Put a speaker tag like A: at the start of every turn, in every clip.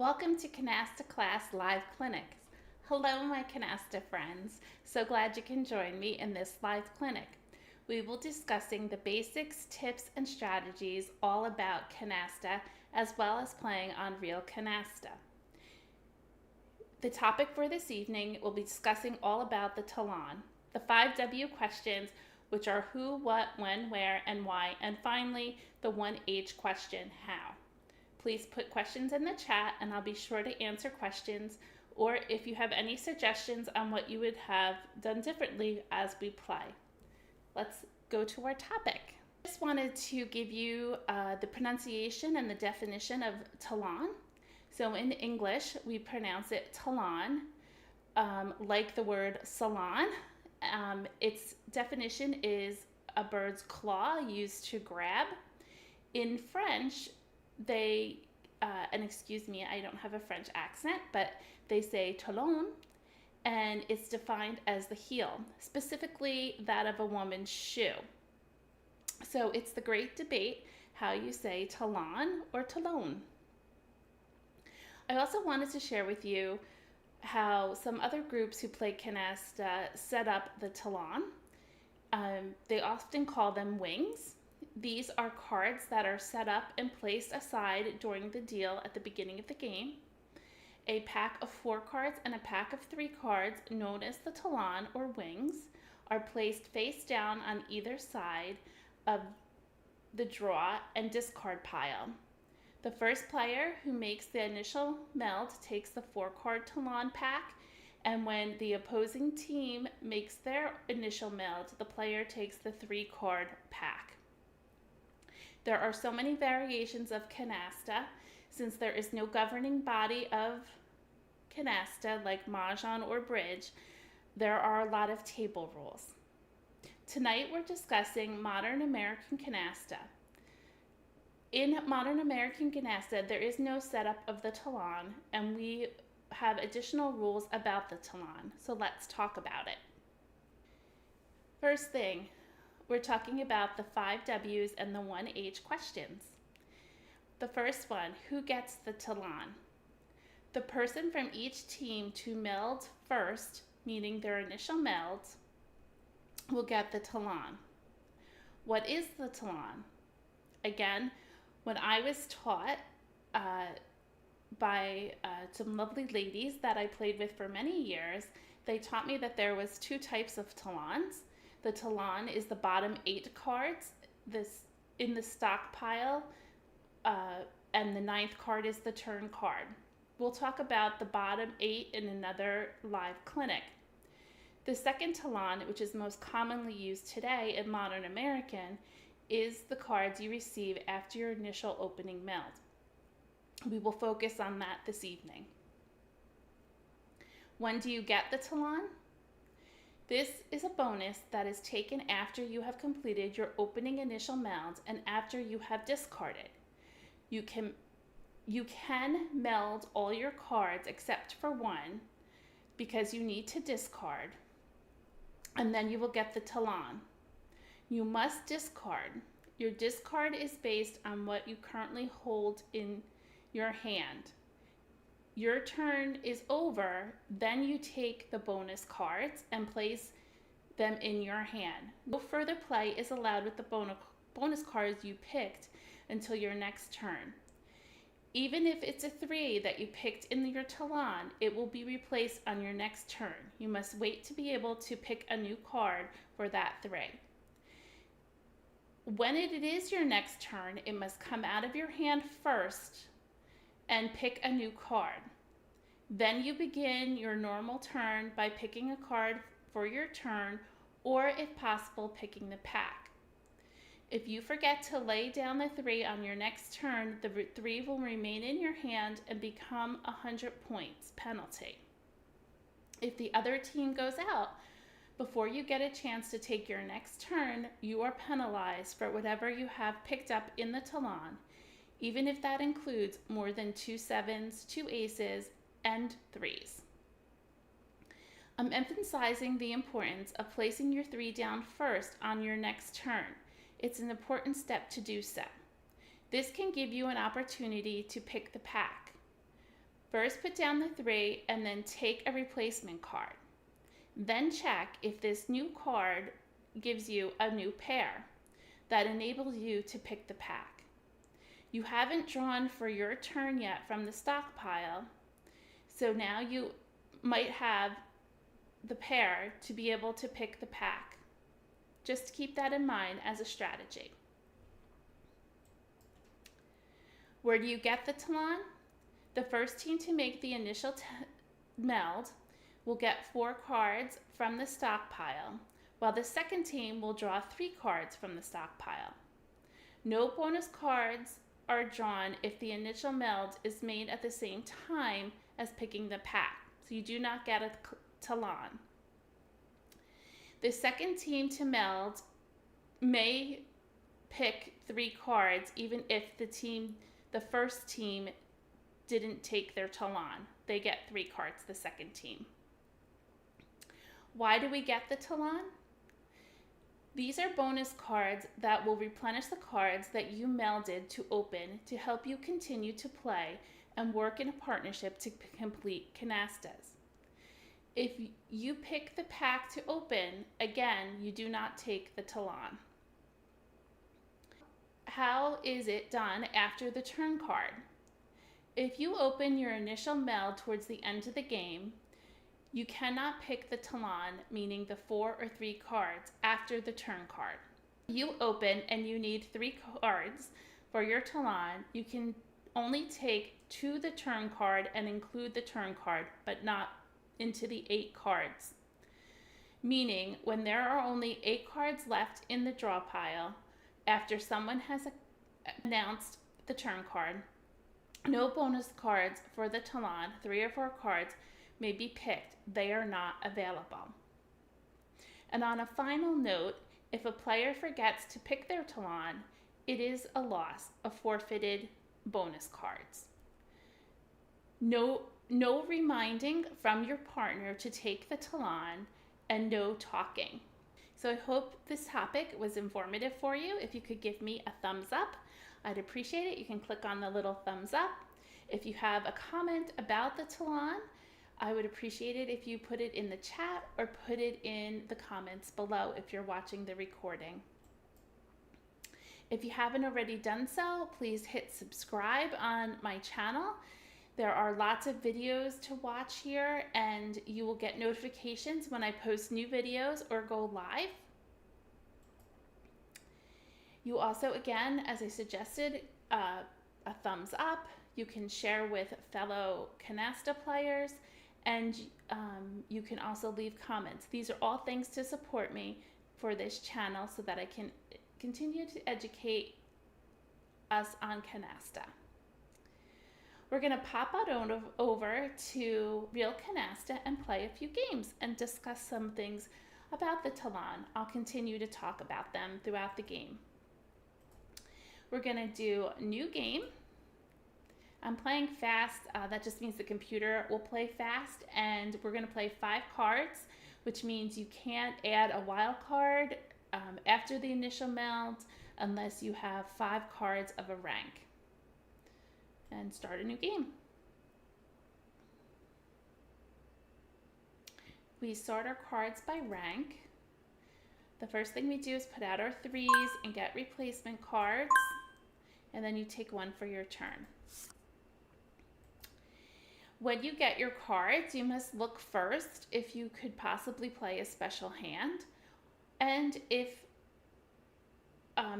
A: Welcome to Canasta Class Live Clinics. Hello, my Canasta friends. So glad you can join me in this live clinic. We will be discussing the basics, tips, and strategies all about canasta, as well as playing on real canasta. The topic for this evening will be discussing all about the Talon, the 5W questions, which are who, what, when, where, and why, and finally, the 1H question, how. Please put questions in the chat and I'll be sure to answer questions, or if you have any suggestions on what you would have done differently as we play. Let's go to our topic. I just wanted to give you the pronunciation and the definition of Talon. So in English, we pronounce it Talon, like the word salon. Its definition is a bird's claw used to grab. In French, and excuse me, I don't have a French accent, but they say talon, and it's defined as the heel, specifically that of a woman's shoe. So it's the great debate how you say talon or talon. I also wanted to share with you how some other groups who play canasta set up the talon. They often call them wings. These are cards that are set up and placed aside during the deal at the beginning of the game. A pack of 4 cards and a pack of 3 cards, known as the Talon or wings, are placed face down on either side of the draw and discard pile. The first player who makes the initial meld takes the 4-card Talon pack, and when the opposing team makes their initial meld, the player takes the 3-card pack. There are so many variations of canasta. Since there is no governing body of canasta like mahjong or bridge, there are a lot of table rules. Tonight we're discussing modern American canasta. In modern American canasta, there is no setup of the Talon, and we have additional rules about the Talon. So let's talk about it. First thing, we're talking about the 5 W's and the 1H questions. The first one, who gets the Talon? The person from each team to meld first, meaning their initial meld, will get the Talon. What is the Talon? Again, when I was taught by some lovely ladies that I played with for many years, they taught me that there was 2 types of Talons. The Talon is the bottom 8 cards in the stockpile, and the 9th card is the turn card. We'll talk about the bottom 8 in another live clinic. The second Talon, which is most commonly used today in modern American, is the cards you receive after your initial opening meld. We will focus on that this evening. When do you get the Talon? This is a bonus that is taken after you have completed your opening initial meld and after you have discarded. You can meld all your cards except for one because you need to discard, and then you will get the Talon. You must discard. Your discard is based on what you currently hold in your hand. Your turn is over, then you take the bonus cards and place them in your hand. No further play is allowed with the bonus cards you picked until your next turn. Even if it's a 3 that you picked in your Talon, it will be replaced on your next turn. You must wait to be able to pick a new card for that 3. When it is your next turn, it must come out of your hand first and pick a new card. Then you begin your normal turn by picking a card for your turn, or if possible, picking the pack. If you forget to lay down the 3 on your next turn, the 3 will remain in your hand and become 100 points penalty. If the other team goes out before you get a chance to take your next turn, you are penalized for whatever you have picked up in the Talon, even if that includes more than 2 7s, 2 aces, and 3s. I'm emphasizing the importance of placing your 3 down first on your next turn. It's an important step to do so. This can give you an opportunity to pick the pack. First put down the 3 and then take a replacement card. Then check if this new card gives you a new pair that enables you to pick the pack. You haven't drawn for your turn yet from the stockpile, so now you might have the pair to be able to pick the pack. Just keep that in mind as a strategy. Where do you get the Talon? The first team to make the initial meld will get 4 cards from the stockpile, while the second team will draw 3 cards from the stockpile. No bonus cards are drawn if the initial meld is made at the same time as picking the pack, so you do not get a Talon. The second team to meld may pick 3 cards even if the first team didn't take their Talon. They get 3 cards, the second team. Why do we get the Talon? These are bonus cards that will replenish the cards that you melded to open to help you continue to play and work in a partnership to complete canastas. If you pick the pack to open, again, you do not take the Talon. How is it done after the turn card? If you open your initial meld towards the end of the game, you cannot pick the Talon, meaning the 4 or 3 cards, after the turn card. You open and you need 3 cards for your Talon. You can only take to the turn card and include the turn card, but not into the 8 cards. Meaning, when there are only 8 cards left in the draw pile, after someone has announced the turn card, no bonus cards for the Talon, 3 or 4 cards, may be picked. They are not available. And on a final note, if a player forgets to pick their Talon, it is a loss of forfeited bonus cards. No reminding from your partner to take the Talon, and no talking. So I hope this topic was informative for you. If you could give me a thumbs up, I'd appreciate it. You can click on the little thumbs up. If you have a comment about the Talon, I would appreciate it if you put it in the chat or put it in the comments below if you're watching the recording. If you haven't already done so, please hit subscribe on my channel. There are lots of videos to watch here, and you will get notifications when I post new videos or go live. You also, again, as I suggested, a thumbs up. You can share with fellow Canasta players, and you can also leave comments. These are all things to support me for this channel so that I can continue to educate us on Canasta. We're going to pop out over to Real Canasta and play a few games and discuss some things about the Talon. I'll continue to talk about them throughout the game. We're going to do a new game. I'm playing fast. That just means the computer will play fast, and we're going to play 5 cards, which means you can't add a wild card after the initial meld unless you have 5 cards of a rank. And start a new game. We sort our cards by rank. The first thing we do is put out our 3s and get replacement cards, and then you take 1 for your turn. When you get your cards, you must look first if you could possibly play a special hand, and if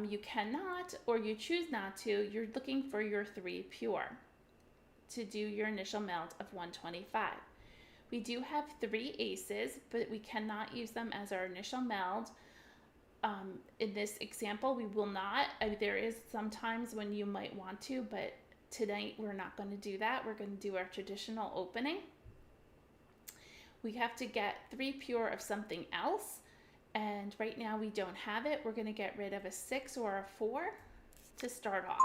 A: you cannot or you choose not to, you're looking for your 3 pure to do your initial meld of 125. We do have 3 aces, but we cannot use them as our initial meld. In this example, we will not. There is sometimes when you might want to, but tonight we're not going to do that. We're going to do our traditional opening. We have to get 3 pure of something else, and right now we don't have it. We're going to get rid of a 6 or a 4 to start off.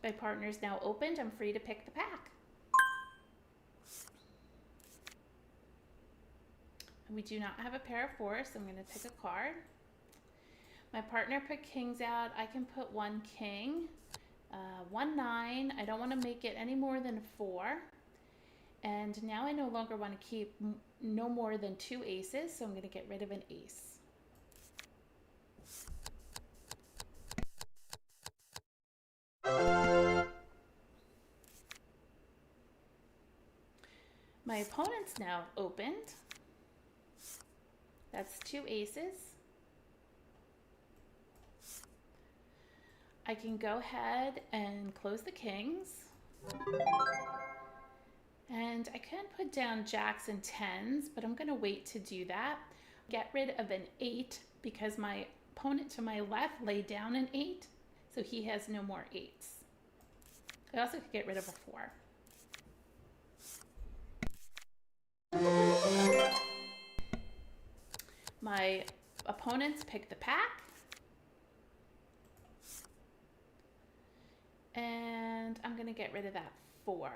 A: My partner is now opened. I'm free to pick the pack. We do not have a pair of fours, so I'm going to pick a card. My partner put kings out. I can put one king, 1 9. I don't want to make it any more than 4. And now I no longer want to keep no more than 2 aces, so I'm going to get rid of an ace. My opponent's now opened. That's 2 aces. I can go ahead and close the kings. And I can put down jacks and 10s, but I'm going to wait to do that. Get rid of an 8 because my opponent to my left laid down an 8, so he has no more 8s. I also could get rid of a 4. My opponents pick the pack. And I'm going to get rid of that 4.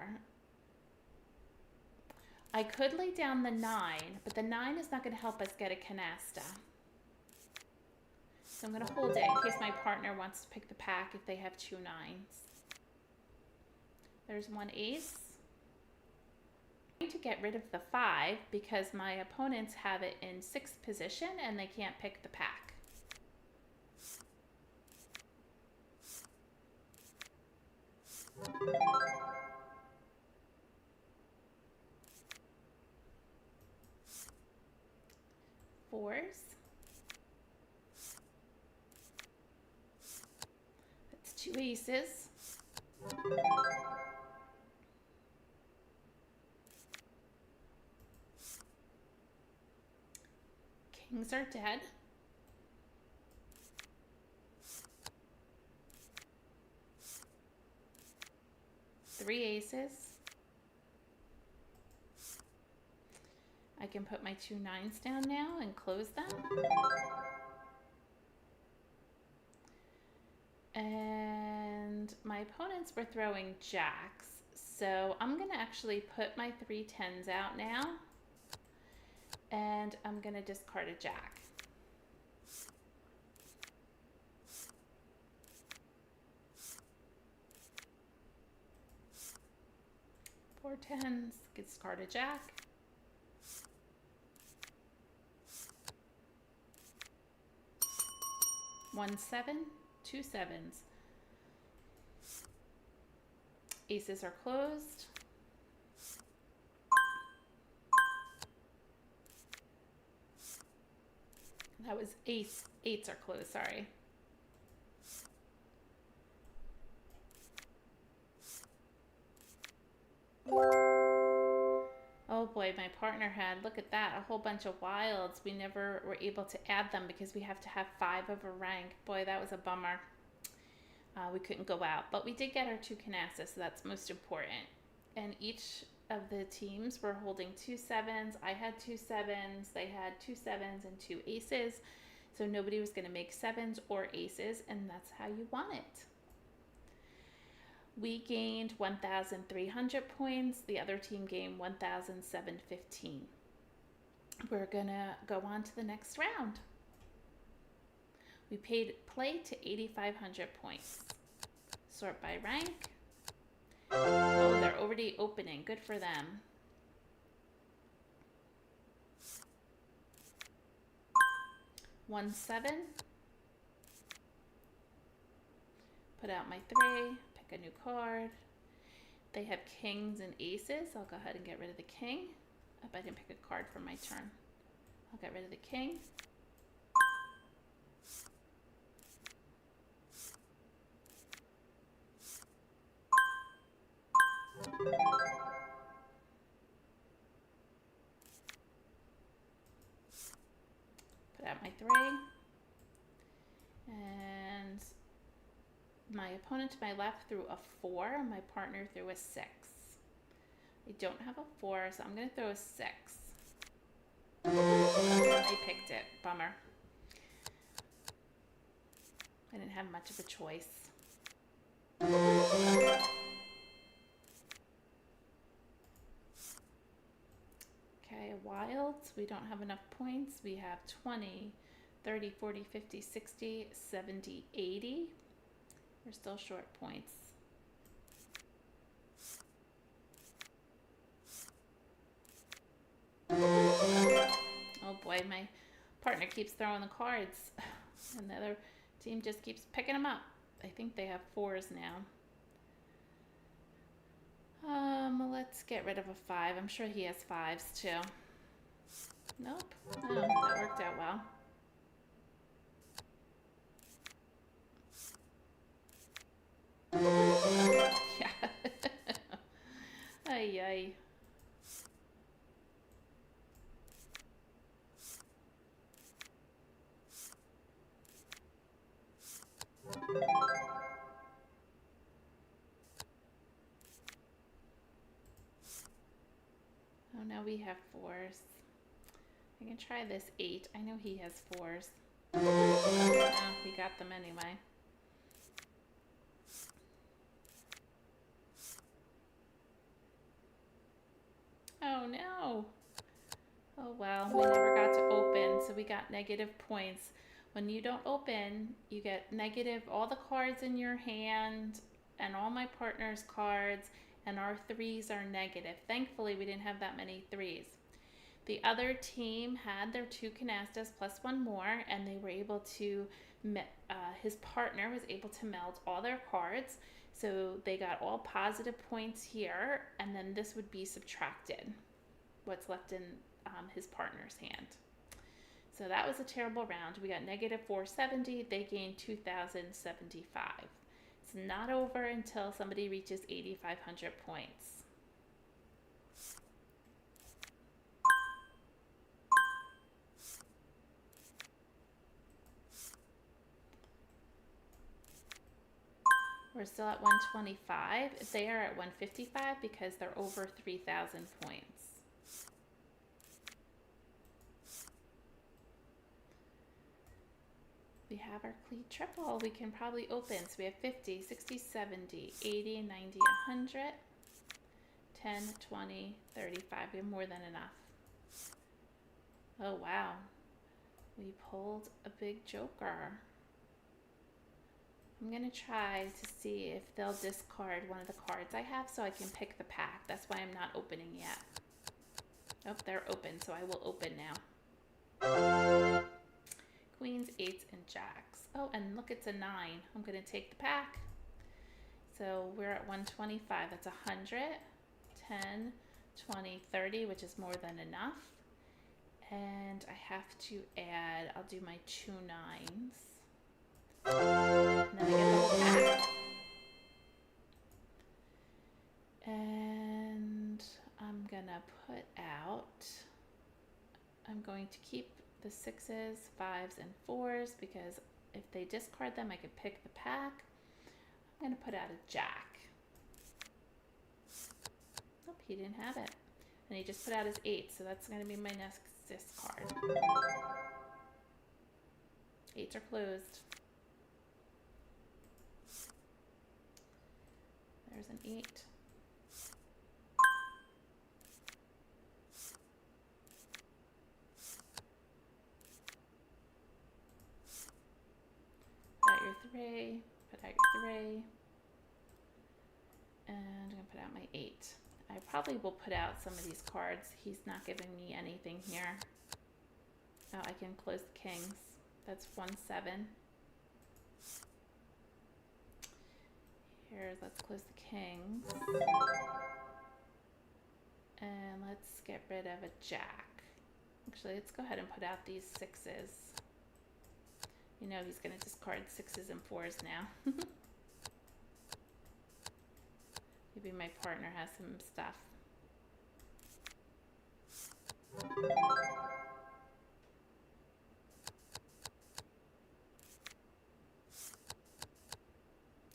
A: I could lay down the 9, but the 9 is not going to help us get a canasta. So I'm going to hold it in case my partner wants to pick the pack if they have 2 9s. There's 1 ace. I'm going to get rid of the 5 because my opponents have it in 6th position and they can't pick the pack. Fours. That's 2 aces. Kings are dead. Three aces. I can put my 2 9s down now and close them. And my opponents were throwing jacks, so I'm going to actually put my 3 10s out now, and I'm going to discard a jack. Four 10s, discard a jack. One 7, 2 7s. Aces are closed. That was ace. 8s are closed, sorry. Oh boy, my partner had, look at that, a whole bunch of wilds. We never were able to add them because we have to have 5 of a rank. Boy, that was a bummer. We couldn't go out, but we did get our 2 canastas, so that's most important. And each of the teams were holding 2 7s. I had 2 7s, they had 2 7s and 2 aces. So nobody was going to make 7s or aces, and that's how you want it. We gained 1,300 points. The other team gained 1,715. We're going to go on to the next round. We play to 8,500 points. Sort by rank. Oh, they're already opening. Good for them. One 7. Put out my 3. Pick a new card. They have kings and aces. I'll go ahead and get rid of the king. I didn't pick a card for my turn. I'll get rid of the king. Put out my 3. And my opponent to my left threw a 4. My partner threw a 6. I don't have a 4, so I'm going to throw a 6. I picked it. Bummer. I didn't have much of a choice. Okay, wilds. We don't have enough points. We have 20, 30, 40, 50, 60, 70, 80. We're still short points. Oh boy, my partner keeps throwing the cards and the other team just keeps picking them up. I think they have 4s now. Let's get rid of a 5. I'm sure he has 5s too. Nope. Oh, that worked out well. Yeah. Ay, ay. Oh, now we have 4s. I can try this 8. I know he has 4s. Oh, he got them anyway. Oh no. Oh well, we never got to open, so we got negative points. When you don't open, you get negative all the cards in your hand and all my partner's cards, and our 3s are negative. Thankfully, we didn't have that many 3s. The other team had their 2 canastas plus 1 more, and they were able to, his partner was able to meld all their cards. So they got all positive points here, and then this would be subtracted, what's left in his partner's hand. So that was a terrible round. We got negative 470. They gained 2,075. It's not over until somebody reaches 8,500 points. We're still at 125. They are at 155 because they're over 3,000 points. We have our cleat triple. We can probably open. So we have 50, 60, 70, 80, 90, 100, 10, 20, 35. We have more than enough. Oh, wow. We pulled a big joker. I'm going to try to see if they'll discard one of the cards I have so I can pick the pack. That's why I'm not opening yet. Oh, they're open, so I will open now. Queens, 8s, and jacks. Oh, and look, it's a 9. I'm going to take the pack. So we're at 125. That's 100, 10, 20, 30, which is more than enough. And I have to add, I'll do my 2 9s. And then I get the whole pack. And I'm gonna put out, I'm going to keep the 6s, 5s, and 4s because if they discard them, I could pick the pack. I'm gonna put out a jack. Nope, he didn't have it. And he just put out his 8, so that's gonna be my next discard. 8s are closed. There's an 8. Put out your 3, put out your 3, and I'm gonna put out my 8. I probably will put out some of these cards. He's not giving me anything here. Oh, I can close the kings. That's 1 7. Here, let's close the kings. And let's get rid of a jack. Actually, let's go ahead and put out these 6s. You know he's going to discard 6s and 4s now. Maybe my partner has some stuff.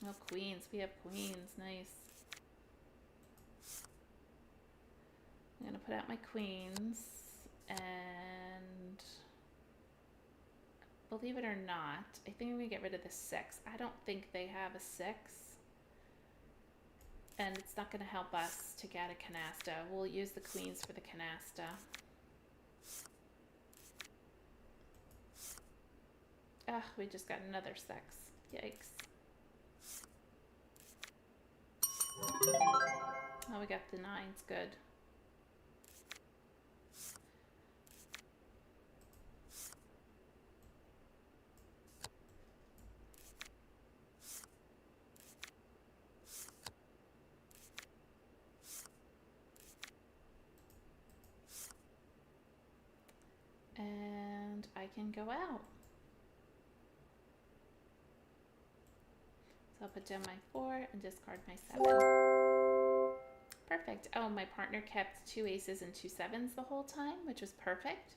A: Oh, queens. We have queens. Nice. I'm going to put out my queens, and believe it or not, I think I'm going to get rid of the 6. I don't think they have a 6, and it's not going to help us to get a canasta. We'll use the queens for the canasta. Ugh, we just got another 6. Yikes. Oh, we got the 9s. Good. And I can go out. So I'll put down my 4 and discard my 7. Perfect. Oh, my partner kept 2 aces and 2 7s the whole time, which was perfect.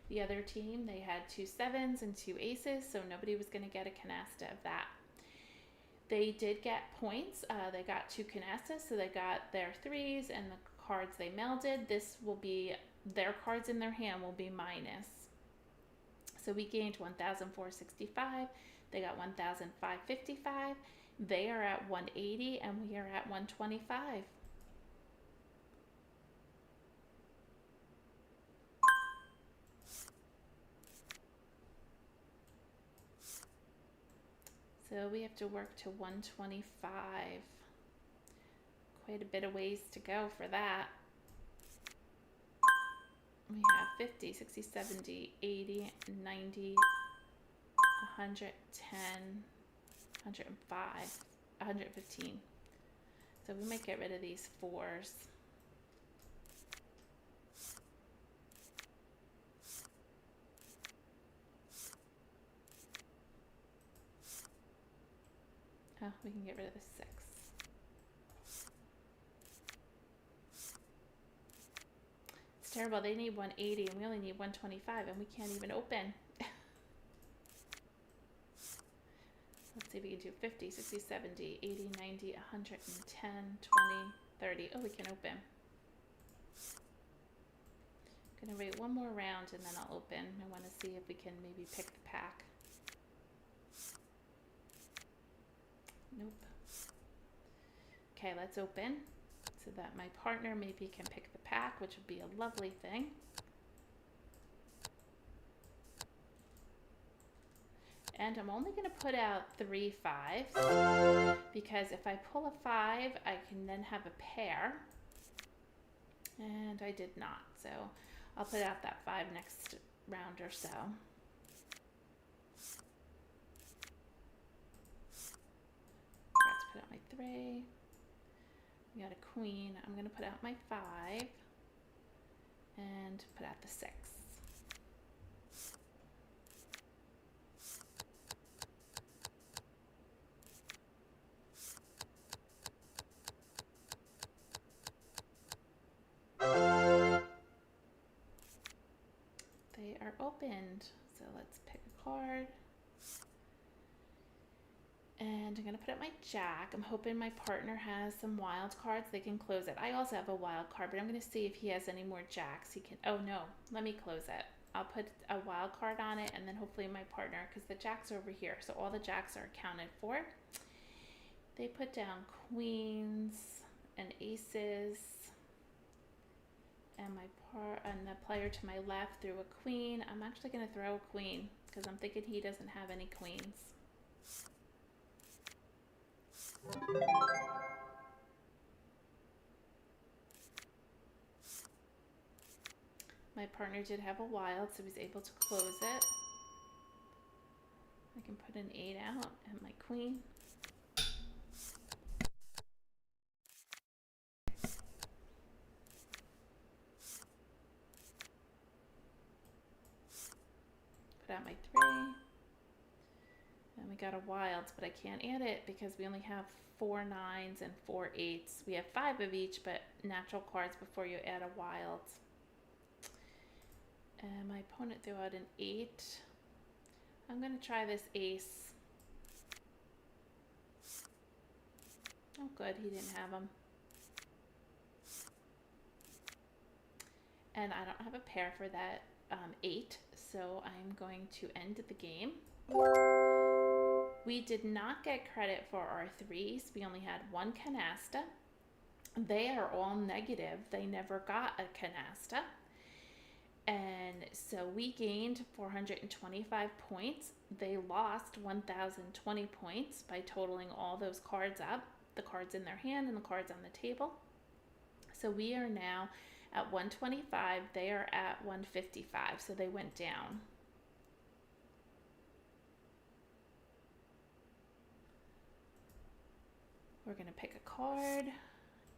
A: The other team, they had 2 7s and 2 aces, so nobody was going to get a canasta of that. They did get points. They got 2 canastas, so they got their 3s and the cards they melded. This will be, their cards in their hand will be minus. So we gained 1,465. They got 1,555. They are at 180 and we are at 125. So we have to work to 125. Quite a bit of ways to go for that. We have 50, 60, 70, 80, 90, 110, 105, 115. So we might get rid of these 4s. Oh, we can get rid of the 6. It's terrible. They need 180 and we only need 125 and we can't even open. Let's see if we can do 50, 60, 70, 80, 90, 110, 20, 30. Oh, we can open. I'm gonna wait one more round and then I'll open. I want to see if we can maybe pick the pack. Nope. Okay, let's open so that my partner maybe can pick the pack, which would be a lovely thing. And I'm only going to put out 3 5s because if I pull a 5, I can then have a pair. And I did not, so I'll put out that 5 next round or so. Forgot to put out my 3. We got a queen. I'm going to put out my 5 and put out the 6. They are opened. So let's pick a card. And I'm going to put up my jack. I'm hoping my partner has some wild cards. They can close it. I also have a wild card, but I'm going to see if he has any more jacks. He can. Oh, no. Let me close it. I'll put a wild card on it, and then hopefully my partner, because the jack's over here, so all the jacks are accounted for. They put down queens and aces. And the player to my left threw a queen. I'm actually going to throw a queen because I'm thinking he doesn't have any queens. My partner did have a wild, so he's able to close it. I can put an 8 out and my queen. Put out my 3. And we got a wild, but I can't add it because we only have 4 9s and 4 8s. We have 5 of each, but natural cards before you add a wild. And my opponent threw out an 8. I'm going to try this ace. Oh, good. He didn't have them. And I don't have a pair for that 8, so I'm going to end the game. We did not get credit for our 3s. We only had 1 canasta. They are all negative. They never got a canasta. And so we gained 425 points. They lost 1,020 points by totaling all those cards up, the cards in their hand and the cards on the table. So we are now at 125. They are at 155. So they went down. We're going to pick a card.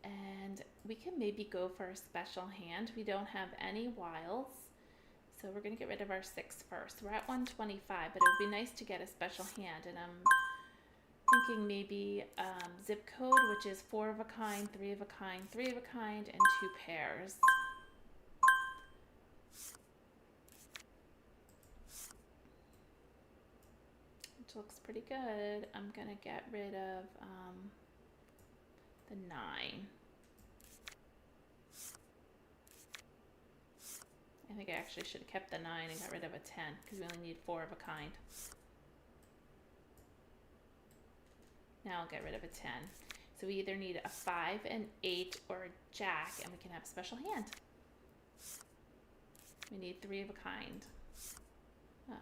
A: And we can maybe go for a special hand. We don't have any wilds, so we're going to get rid of our 6 first. We're at 125, but it would be nice to get a special hand. And I'm thinking maybe zip code, which is 4 of a kind, 3 of a kind, 3 of a kind, and 2 pairs. Which looks pretty good. I'm going to get rid of the 9. I think I actually should have kept the 9 and got rid of a 10 because we only need 4 of a kind. Now I'll get rid of a 10. So we either need a 5, an 8, or a jack, and we can have a special hand. We need 3 of a kind.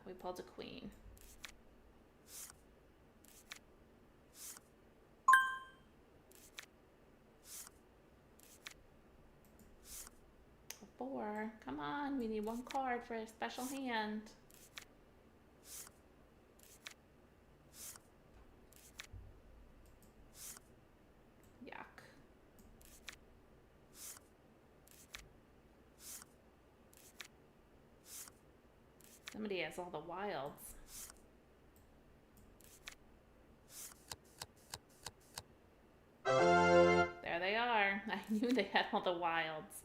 A: We pulled a queen. A 4. Come on, we need 1 card for a special hand. Yuck. Somebody has all the wilds. There they are. I knew they had all the wilds.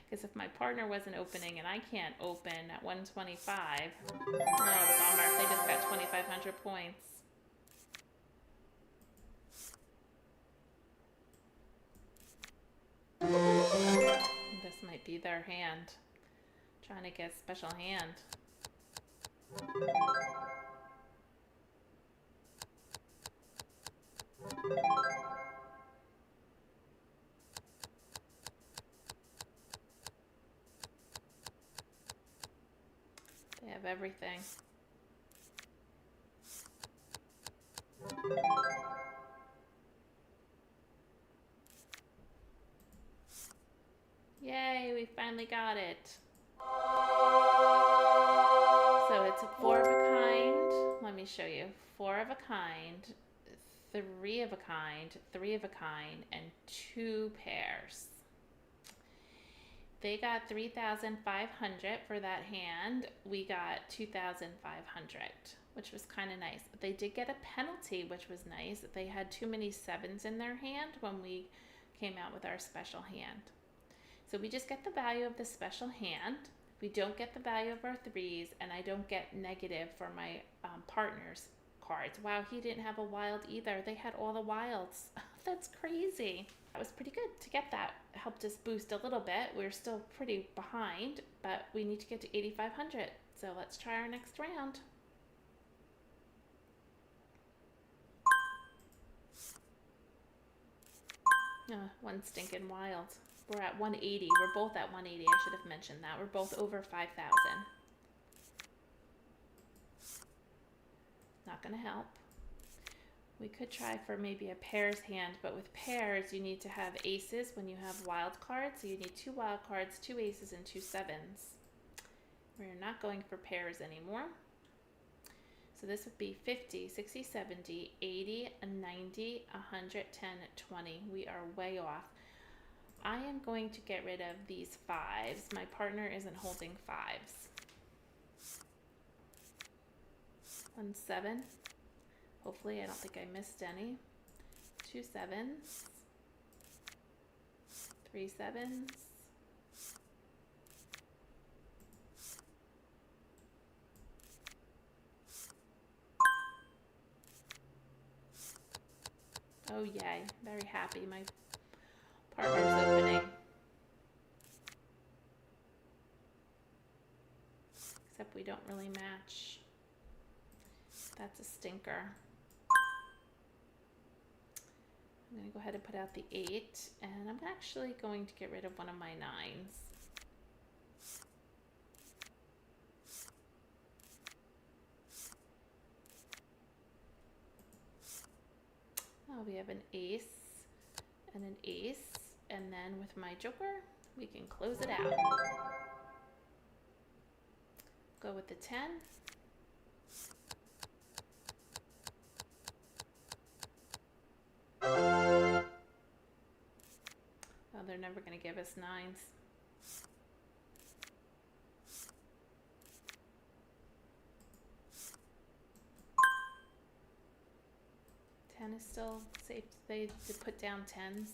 A: Because if my partner wasn't opening and I can't open at 125, oh, bummer. They just got 2,500 points. This might be their hand. Trying to get a special hand. They have everything. Yay, we finally got it. So it's a 4 of a kind. Let me show you. 4 of a kind, 3 of a kind, 3 of a kind, and 2 pairs. They got 3,500 for that hand. We got 2,500, which was kind of nice. But they did get a penalty, which was nice. They had too many 7s in their hand when we came out with our special hand. So we just get the value of the special hand. We don't get the value of our 3s, and I don't get negative for my partner's cards. Wow, he didn't have a wild either. They had all the wilds. That's crazy. That was pretty good to get that. It helped us boost a little bit. We're still pretty behind, but we need to get to 8,500. So let's try our next round. One stinking wild. We're at 180. We're both at 180. I should have mentioned that. We're both over 5,000. Not going to help. We could try for maybe a pairs hand, but with pairs, you need to have aces when you have wild cards. So you need 2 wild cards, 2 aces, and 2 7s. We're not going for pairs anymore. So this would be 50, 60, 70, 80, 90, 110, 20. We are way off. I am going to get rid of these 5s. My partner isn't holding 5s. 1 7. Hopefully, I don't think I missed any. 2 7s. 3 7s. Oh yay, very happy. My partner's opening. Except we don't really match. That's a stinker. I'm going to go ahead and put out the 8, and I'm actually going to get rid of one of my 9s. we have an ace and an ace, and then with my joker, we can close it out. Go with the 10. Oh, they're never going to give us 9s. Ten is still safe. They put down 10s.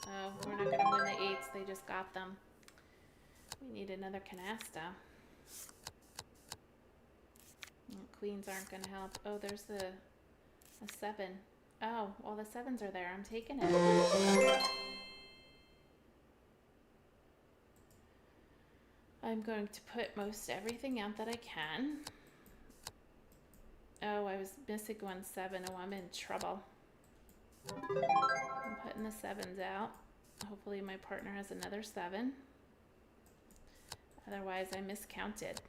A: Oh, we're not going to win the 8s. They just got them. We need another canasta. Queens aren't going to help. Oh, there's a 7. Oh, all the 7s are there. I'm taking it. I'm going to put most everything out that I can. Oh, I was missing 1 7. Oh, I'm in trouble. I'm putting the 7s out. Hopefully my partner has another 7. Otherwise, I miscounted.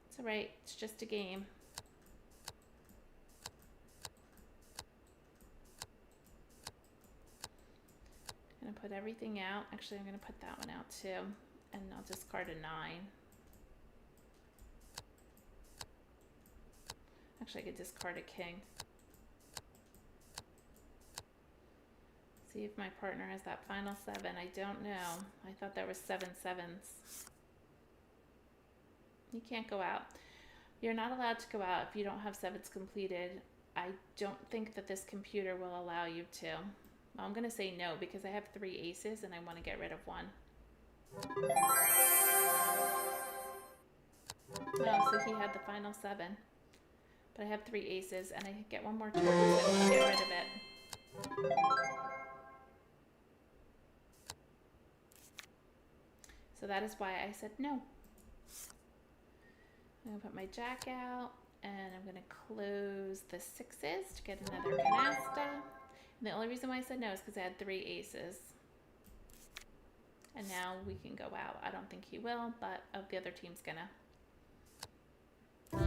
A: It's all right. It's just a game. I'm going to put everything out. Actually, I'm going to put that one out too. And I'll discard a 9. Actually, I could discard a king. See if my partner has that final 7. I don't know. I thought there was 7 7s. You can't go out. You're not allowed to go out if you don't have 7s completed. I don't think that this computer will allow you to. Well, I'm going to say no because I have 3 aces and I want to get rid of 1. Oh, so he had the final 7. But I have 3 aces and I get 1 more turn, so I want to get rid of it. So that is why I said no. I'm going to put my jack out and I'm going to close the 6s to get another canasta. And the only reason why I said no is because I had 3 aces. And now we can go out. I don't think he will, but the other team's gonna. Look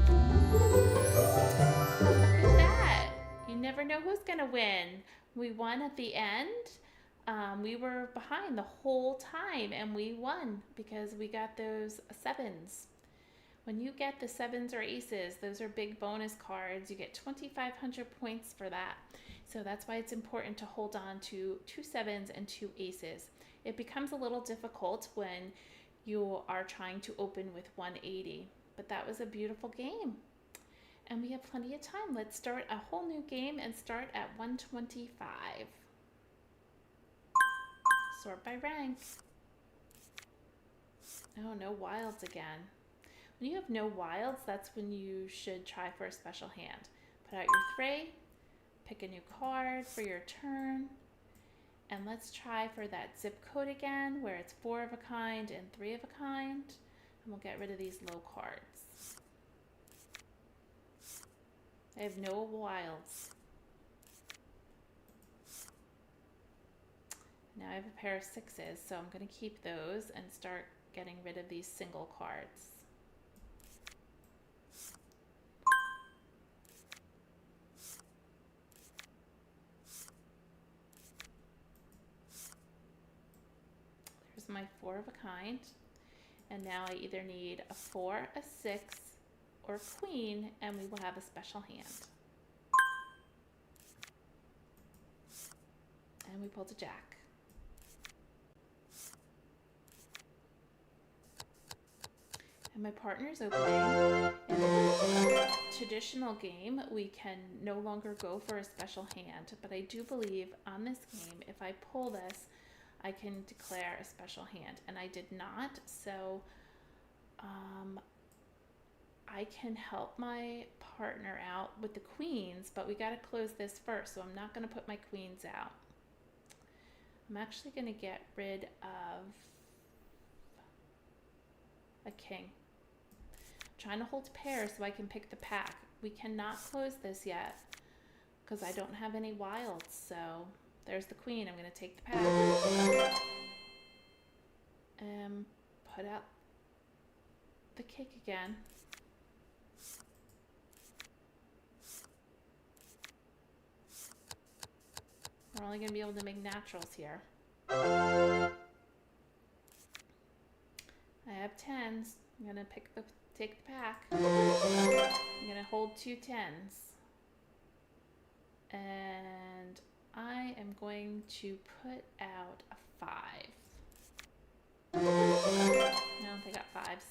A: at that. You never know who's gonna win. We won at the end. We were behind the whole time and we won because we got those 7s. When you get the 7s or aces, those are big bonus cards. You get 2,500 points for that. So that's why it's important to hold on to 2 7s and 2 aces. It becomes a little difficult when you are trying to open with 180, but that was a beautiful game. And we have plenty of time. Let's start a whole new game and start at 125. Sort by rank. Oh, no wilds again. When you have no wilds, that's when you should try for a special hand. Put out your 3, pick a new card for your turn. And let's try for that zip code again, where it's 4 of a kind and 3 of a kind. And we'll get rid of these low cards. I have no wilds. Now I have a pair of 6s, so I'm going to keep those and start getting rid of these single cards. My 4 of a kind, and now I either need a 4, a 6, or queen, and we will have a special hand. And we pulled a jack. And my partner's opening. In a traditional game, we can no longer go for a special hand, but I do believe on this game, if I pull this, I can declare a special hand, and I did not, so I can help my partner out with the queens, but we got to close this first, so I'm not going to put my queens out. I'm actually going to get rid of a king. I'm trying to hold pairs so I can pick the pack. We cannot close this yet because I don't have any wilds, so there's the queen. I'm going to take the pack. and put out the cake again. We're only going to be able to make naturals here. I have 10s. I'm going to take the pack. I'm going to hold 2 10s. And I am going to put out a 5. No, they got 5s.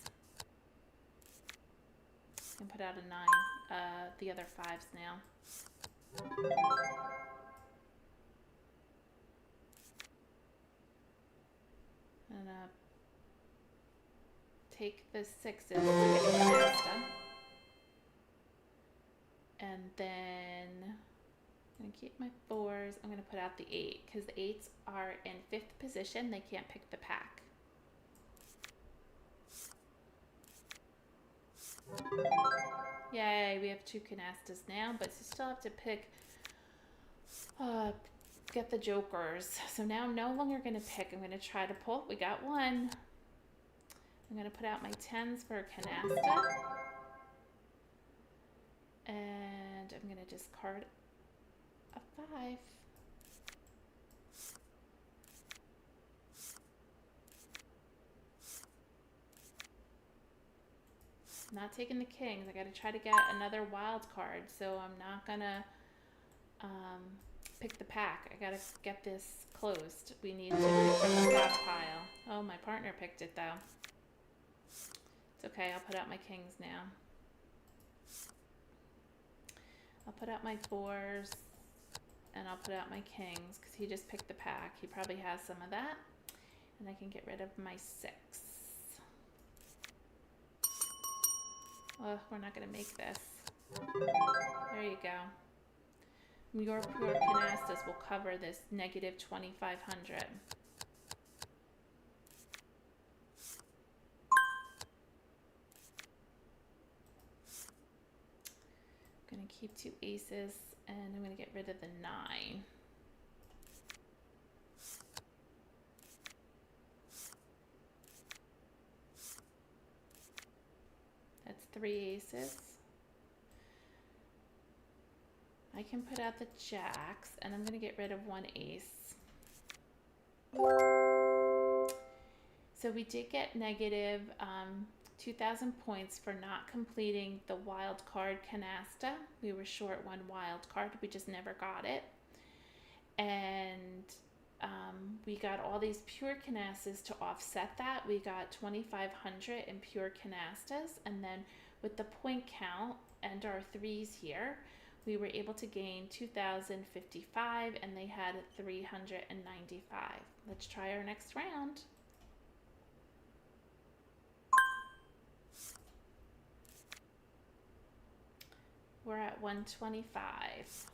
A: I can put out a 9. The other 5s now. And take the 6s to get Canasta. And then I'm going to keep my 4s. I'm going to put out the 8 because the 8s are in 5th position. They can't pick the pack. Yay, we have 2 canastas now, but you still have to pick, get the jokers. So now I'm no longer going to pick. I'm going to try to pull. We got 1. I'm going to put out my 10s for a canasta. And I'm going to discard a 5. Not taking the kings. I got to try to get another wild card, so I'm not gonna pick the pack. I gotta get this closed. We need to pick from the stockpile. Oh, my partner picked it though. It's okay. I'll put out my kings now. I'll put out my 4s and I'll put out my kings because he just picked the pack. He probably has some of that, and I can get rid of my 6. Oh, we're not going to make this. There you go. Your pure canastas will cover this negative 2,500. I'm going to keep 2 aces, and I'm going to get rid of the 9. That's 3 aces. I can put out the jacks, and I'm going to get rid of 1 ace. So we did get negative 2,000 points for not completing the wild card canasta. We were short 1 wild card. We just never got it. And we got all these pure canastas to offset that. We got 2,500 in pure canastas, and then with the point count and our 3s here, we were able to gain 2,055, and they had 395. Let's try our next round. We're at 125.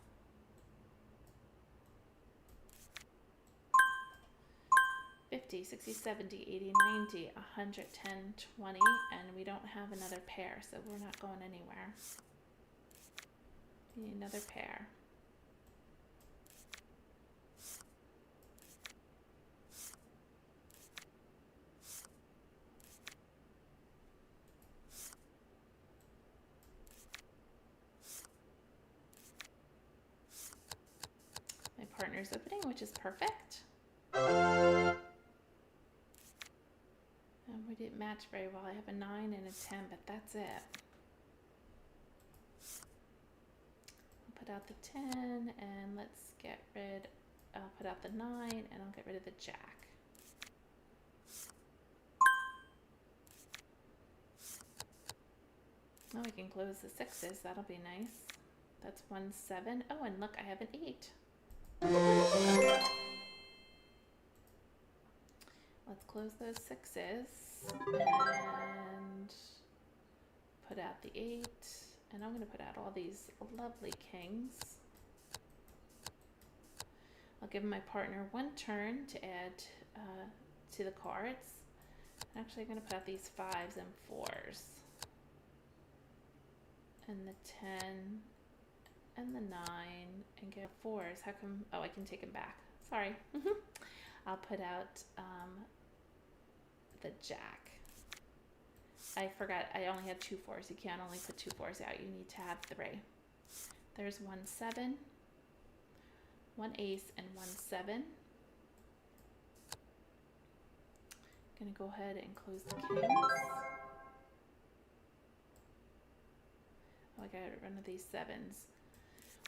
A: 50, 60, 70, 80, 90, 100, 10, 20, and we don't have another pair, so we're not going anywhere. We need another pair. My partner's opening, which is perfect. We didn't match very well. I have a 9 and a 10, but that's it. I'll put out the 10, and let's get rid, I'll put out the 9, and I'll get rid of the jack. Oh, we can close the 6s. That'll be nice. That's 1 7. Oh, and look, I have an 8. Let's close those 6s and put out the 8. And I'm going to put out all these lovely kings. I'll give my partner 1 turn to add to the cards. Actually, I'm going to put out these 5s and 4s. And the 10 and the 9 and get 4s. How come? Oh, I can take them back. Sorry. I'll put out the jack. I forgot I only had 2 4s. You can't only put 2 4s out. You need to have 3. There's 1 7, 1 ace, and 1 7. Gonna go ahead and close the kings. Oh, I got rid of these 7s.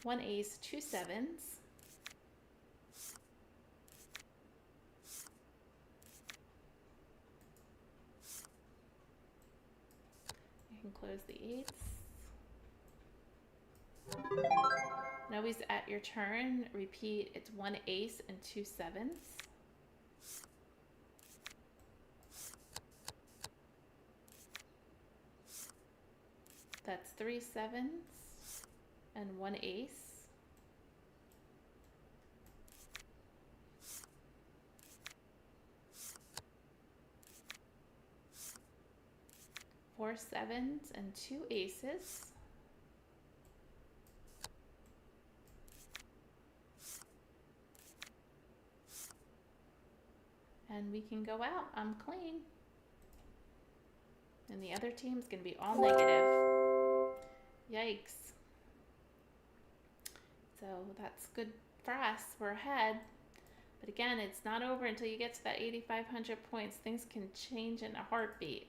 A: 1 ace, 2 7s. You can close the 8s. And always at your turn, repeat, it's 1 ace and 2 7s. That's 3 7s and 1 ace. Four 7s and 2 aces. And we can go out. I'm clean. And the other team's going to be all negative. Yikes. So that's good for us. We're ahead. But again, it's not over until you get to that 8,500 points. Things can change in a heartbeat.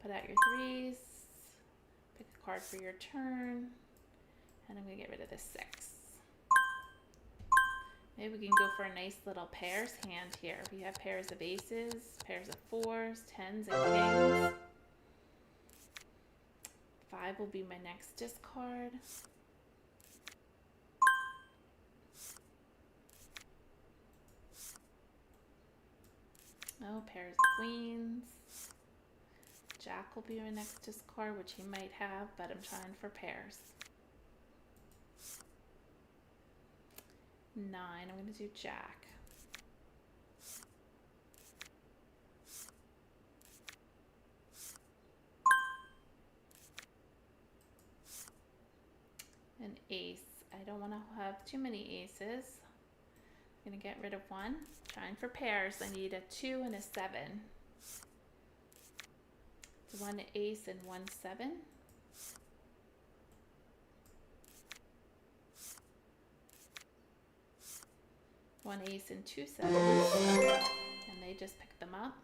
A: Put out your 3s. Pick a card for your turn. And I'm going to get rid of the 6. Maybe we can go for a nice little pairs hand here. We have pairs of aces, pairs of 4s, 10s, and kings. 5 will be my next discard. Oh, pairs of queens. Jack will be my next discard, which he might have, but I'm trying for pairs. 9, I'm going to do jack. An ace. I don't want to have too many aces. I'm going to get rid of 1. Trying for pairs. I need a 2 and a 7. It's 1 ace and 1 7. One ace and 2 7s, and they just picked them up.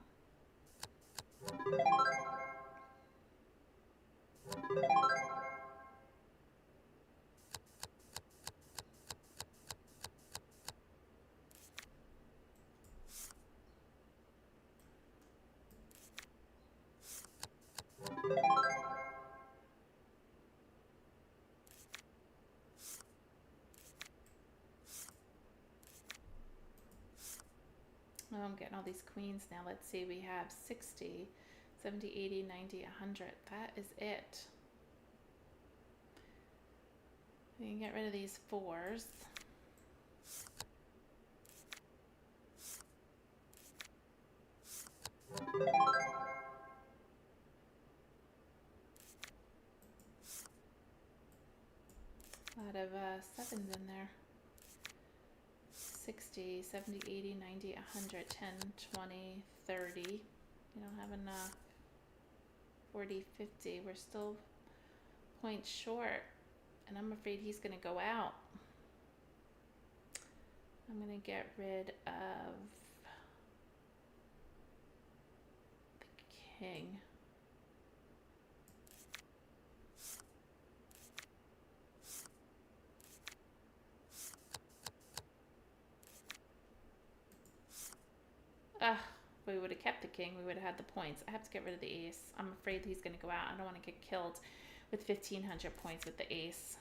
A: Oh, I'm getting all these queens now. Let's see, we have 60, 70, 80, 90, 100. That is it. We can get rid of these 4s. A lot of 7s in there. 60, 70, 80, 90, 100, 10, 20, 30. We don't have enough. 40, 50. We're still points short. And I'm afraid he's going to go out. I'm going to get rid of the king. If we would have kept the king, we would have had the points. I have to get rid of the ace. I'm afraid he's going to go out. I don't want to get killed with 1,500 points with the ace.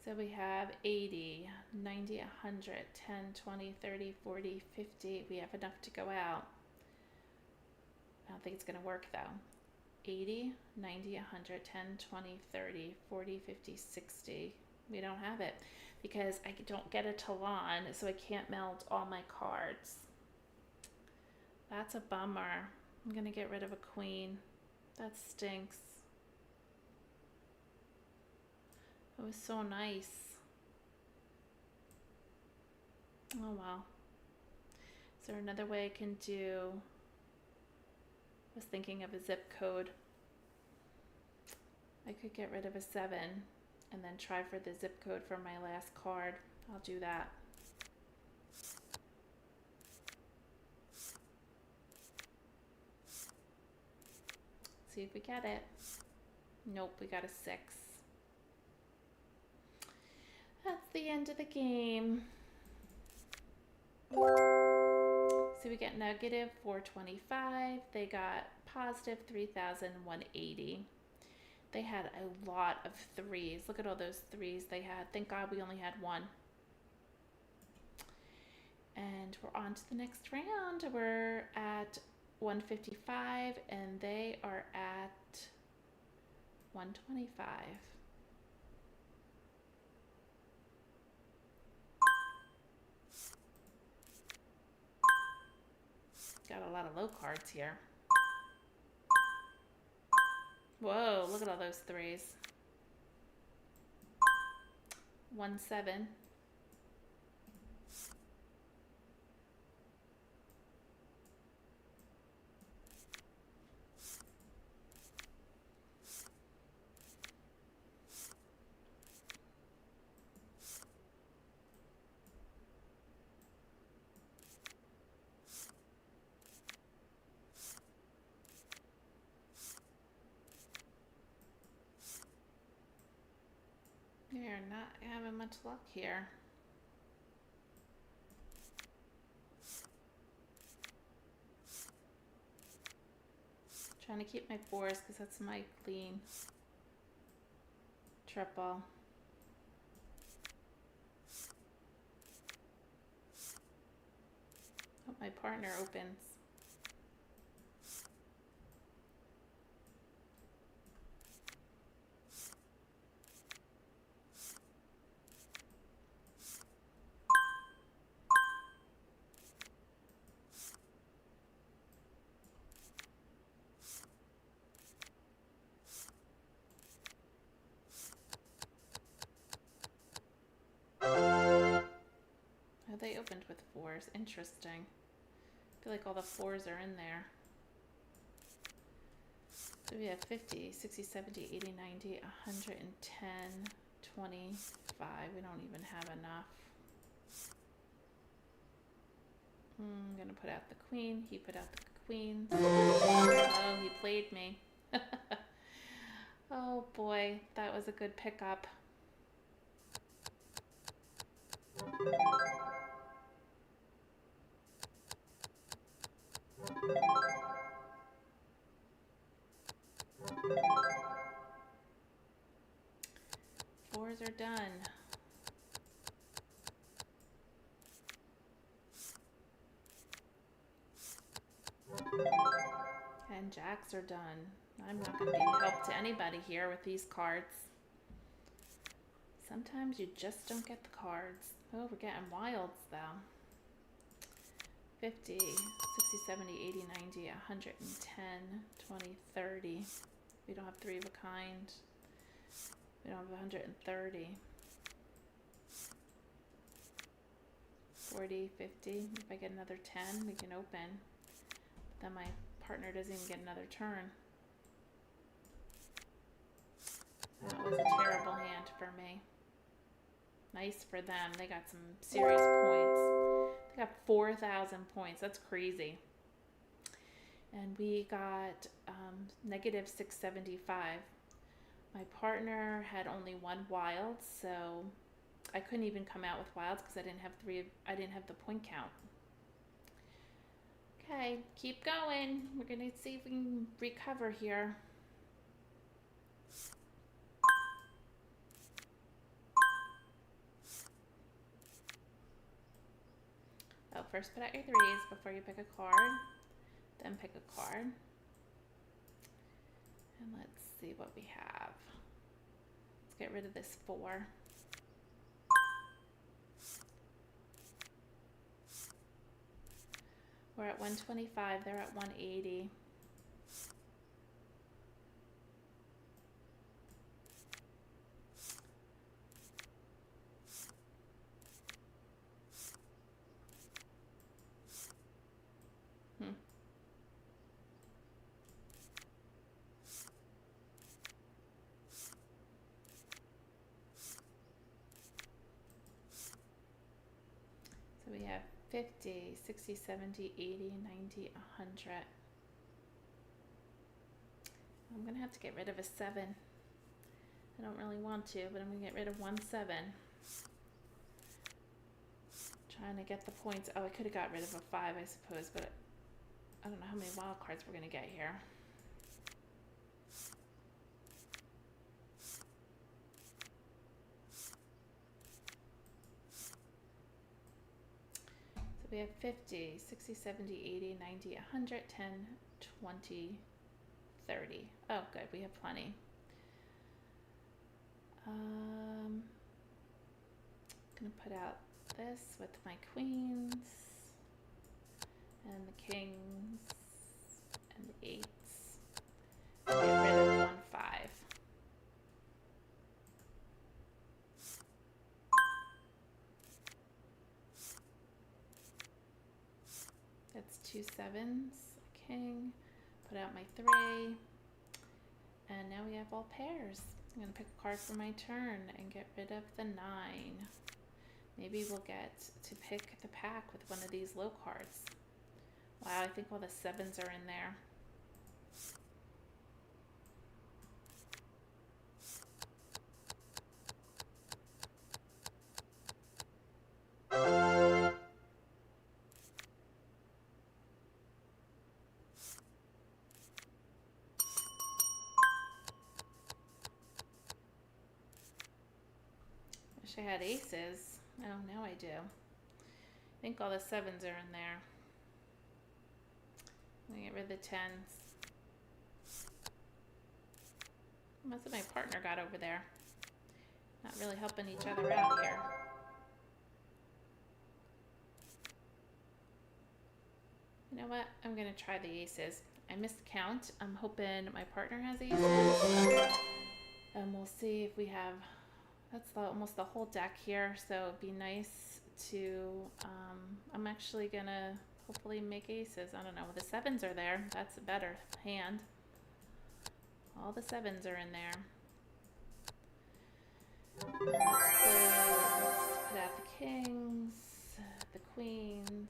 A: So we have 80, 90, 100, 10, 20, 30, 40, 50. We have enough to go out. I don't think it's going to work though. 80, 90, 100, 10, 20, 30, 40, 50, 60. We don't have it because I don't get a Talon, so I can't meld all my cards. That's a bummer. I'm going to get rid of a queen. That stinks. It was so nice. Oh well. Is there another way I can do? I was thinking of a zip code. I could get rid of a 7 and then try for the zip code for my last card. I'll do that. See if we get it. Nope, we got a 6. That's the end of the game. So we get negative 425. They got positive 3,180. They had a lot of 3s. Look at all those 3s they had. Thank God we only had 1. And we're on to the next round. We're at 155 and they are at 125. Got a lot of low cards here. Whoa, look at all those 3s. 1, 7. We're not having much luck here. Trying to keep my 4s because that's my clean triple. Hope my partner opens. They opened with 4s. Interesting. I feel like all the 4s are in there. So we have 50, 60, 70, 80, 90, 110, 25. We don't even have enough. I'm going to put out the queen. He put out the queen. Oh, he played me. Oh boy, that was a good pickup. Fours are done. And jacks are done. I'm not going to be help to anybody here with these cards. Sometimes you just don't get the cards. Oh, we're getting wilds though. 50, 60, 70, 80, 90, 110, 20, 30. We don't have 3 of a kind. We don't have 130. 40, 50. If I get another 10, we can open. But then my partner doesn't even get another turn. That was a terrible hand for me. Nice for them. They got some serious points. They got 4,000 points. That's crazy. And we got negative 675. My partner had only 1 wild, so I couldn't even come out with wilds because I didn't have the point count. Okay, keep going. We're gonna see if we can recover here. Oh, first put out your 3s before you pick a card. Then pick a card. And let's see what we have. Let's get rid of this 4. We're at 125, they're at 180. 50, 60, 70, 80, 90, 100. I'm going to have to get rid of a 7. I don't really want to, but I'm going to get rid of 1 7. Trying to get the points. Oh, I could have got rid of a 5, I suppose, but I don't know how many wild cards we're going to get here. So we have 50, 60, 70, 80, 90, 100, 10, 20, 30. Oh, good. We have plenty. I'm going to put out this with my queens and the kings and the 8s. Get rid of 1 5. That's 2 7s, a king. Put out my 3. And now we have all pairs. I'm going to pick a card for my turn and get rid of the 9. Maybe we'll get to pick the pack with one of these low cards. Wow, I think all the 7s are in there. Wish I had aces. Oh, now I do. I think all the 7s are in there. I'm going to get rid of the 10s. What's my partner got over there? Not really helping each other out here. You know what? I'm going to try the aces. I missed count. I'm hoping my partner has aces. And we'll see if we have... That's almost the whole deck here, so it'd be nice to... I'm actually going to hopefully make aces. I don't know. The 7s are there. That's a better hand. All the 7s are in there. Let's put out the kings, the queens,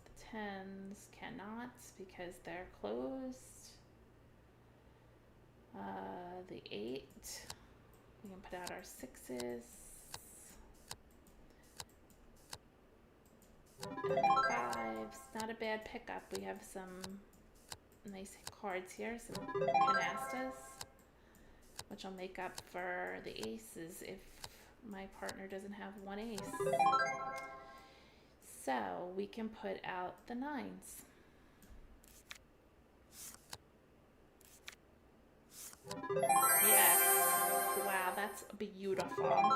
A: the 10s cannot because they're closed. The 8, we can put out our 6s. And the 5s, not a bad pickup. We have some nice cards here, some canastas, which I'll make up for the aces if my partner doesn't have one ace. So we can put out the 9s. Yes. Wow, that's beautiful.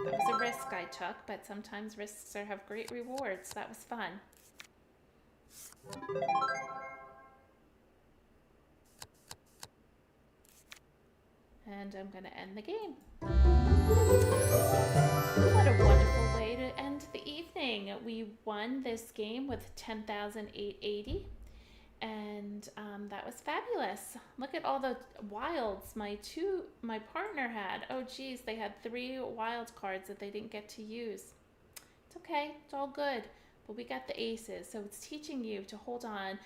A: That was a risk I took, but sometimes risks have great rewards. That was fun. And I'm going to end the game. What a wonderful way to end the evening. We won this game with 10,880. And that was fabulous. Look at all the wilds my partner had. Oh geez, they had 3 wild cards that they didn't get to use. It's okay, it's all good. But we got the aces, so it's teaching you to hold on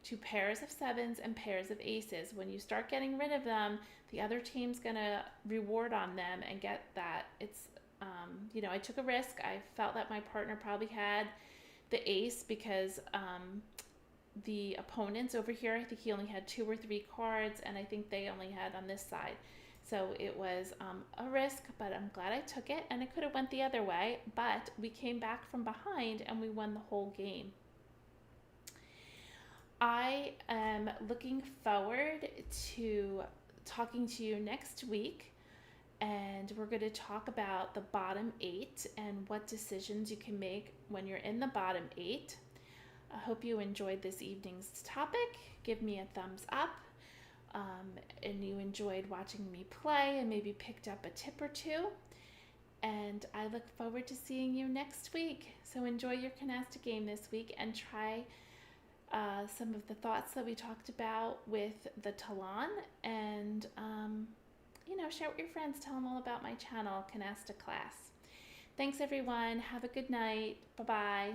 A: to pairs of 7s and pairs of aces. When you start getting rid of them, the other team's gonna reward on them and get that. It's you know, I took a risk. I felt that my partner probably had the ace because the opponents over here, I think he only had 2 or 3 cards, and I think they only had on this side. So it was a risk, but I'm glad I took it, and it could have went the other way, but we came back from behind and we won the whole game. I am looking forward to talking to you next week, and we're going to talk about the bottom 8 and what decisions you can make when you're in the bottom 8. I hope you enjoyed this evening's topic. Give me a thumbs up, and you enjoyed watching me play and maybe picked up a tip or 2. And I look forward to seeing you next week. So enjoy your canasta game this week and try some of the thoughts that we talked about with the Talon. And, you know, share with your friends. Tell them all about my channel, Canasta Class. Thanks everyone. Have a good night. Bye bye.